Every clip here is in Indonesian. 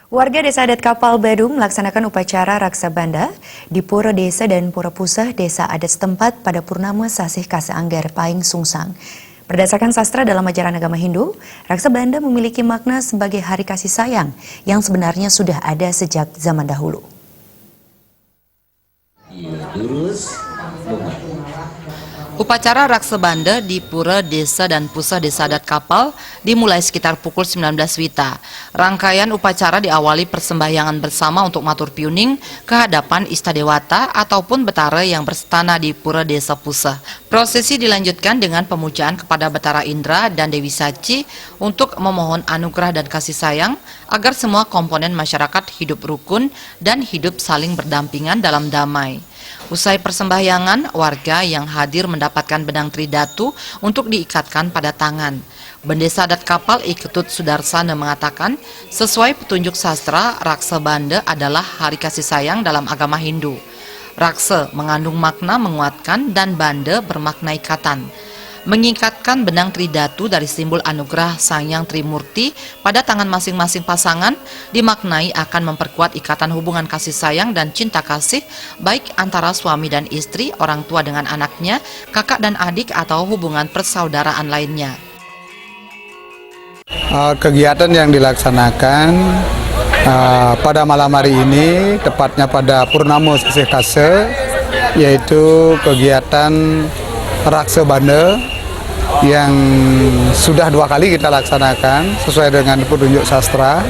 Warga Desa Adat Kapal Badung melaksanakan upacara Raksa Banda di Pura Desa dan Pura Pusah Desa Adat setempat pada Purnama Sasih Kase Angger Paing Sungsang. Berdasarkan sastra dalam ajaran agama Hindu, Raksa Banda memiliki makna sebagai hari kasih sayang yang sebenarnya sudah ada sejak zaman dahulu. Upacara Raksa Banda di Pura Desa dan Pusah Desa Adat Kapal dimulai sekitar pukul 19 WITA. Rangkaian upacara diawali persembahyangan bersama untuk matur piuning ke hadapan Istadewata ataupun Betara yang berstana di Pura Desa Pusah. Prosesi dilanjutkan dengan pemujaan kepada Betara Indra dan Dewi Saci untuk memohon anugerah dan kasih sayang agar semua komponen masyarakat hidup rukun dan hidup saling berdampingan dalam damai. Usai persembahyangan, warga yang hadir mendapatkan benang tridatu untuk diikatkan pada tangan. Bendesa Adat Kapal Iketut Sudarsana mengatakan, sesuai petunjuk sastra, Raksa Banda adalah hari kasih sayang dalam agama Hindu. Raksa mengandung makna menguatkan dan Banda bermakna ikatan. Mengikatkan benang tridatu dari simbol anugerah Sang Hyang Trimurti pada tangan masing-masing pasangan dimaknai akan memperkuat ikatan hubungan kasih sayang dan cinta kasih baik antara suami dan istri, orang tua dengan anaknya, kakak dan adik atau hubungan persaudaraan lainnya. Kegiatan yang dilaksanakan pada malam hari ini, tepatnya pada Purnama Sasih Kase, yaitu kegiatan Raksa Banda yang sudah 2 kali kita laksanakan sesuai dengan petunjuk sastra.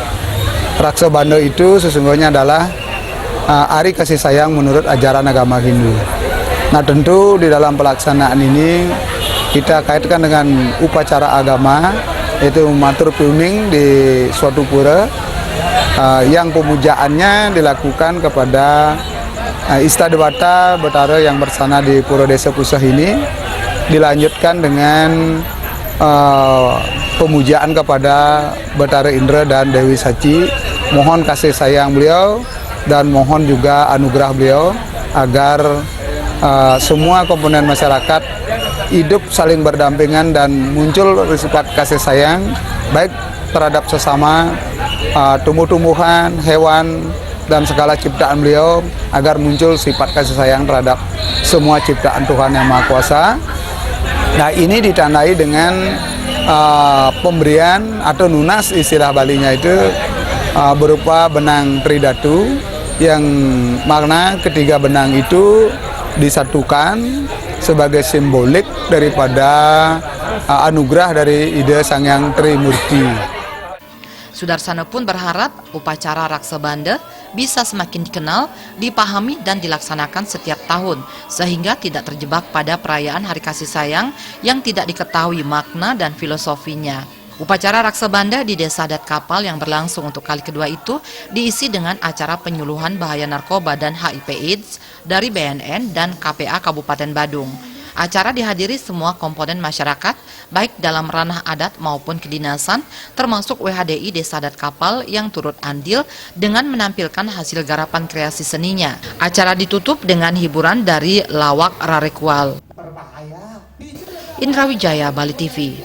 Raksa Banda itu sesungguhnya adalah hari kasih sayang menurut ajaran agama Hindu. Nah, tentu di dalam pelaksanaan ini kita kaitkan dengan upacara agama, yaitu matur piuning di suatu pura yang pemujaannya dilakukan kepada Istadewata Betara yang bersana di Pura Desa Pusah ini, dilanjutkan dengan pemujaan kepada Betara Indra dan Dewi Saci. Mohon kasih sayang beliau dan mohon juga anugerah beliau agar semua komponen masyarakat hidup saling berdampingan dan muncul sifat kasih sayang baik terhadap sesama, tumbuh-tumbuhan, hewan, dan segala ciptaan beliau, agar muncul sifat kasih sayang terhadap semua ciptaan Tuhan Yang Maha Kuasa. Nah, ini ditandai dengan pemberian atau nunas, istilah Balinya itu berupa benang tridatu, yang makna ketiga benang itu disatukan sebagai simbolik daripada anugerah dari ide Sang Hyang Trimurti. Sudarsana pun berharap upacara Raksa Banda bisa semakin dikenal, dipahami dan dilaksanakan setiap tahun sehingga tidak terjebak pada perayaan Hari Kasih Sayang yang tidak diketahui makna dan filosofinya. Upacara Raksa Banda di Desa Adat Kapal yang berlangsung untuk kali kedua itu diisi dengan acara penyuluhan bahaya narkoba dan HIV/AIDS dari BNN dan KPA Kabupaten Badung. Acara dihadiri semua komponen masyarakat, baik dalam ranah adat maupun kedinasan, termasuk WHDI Desa Adat Kapal yang turut andil dengan menampilkan hasil garapan kreasi seninya. Acara ditutup dengan hiburan dari lawak Rarekual. Indra Wijaya, Bali TV.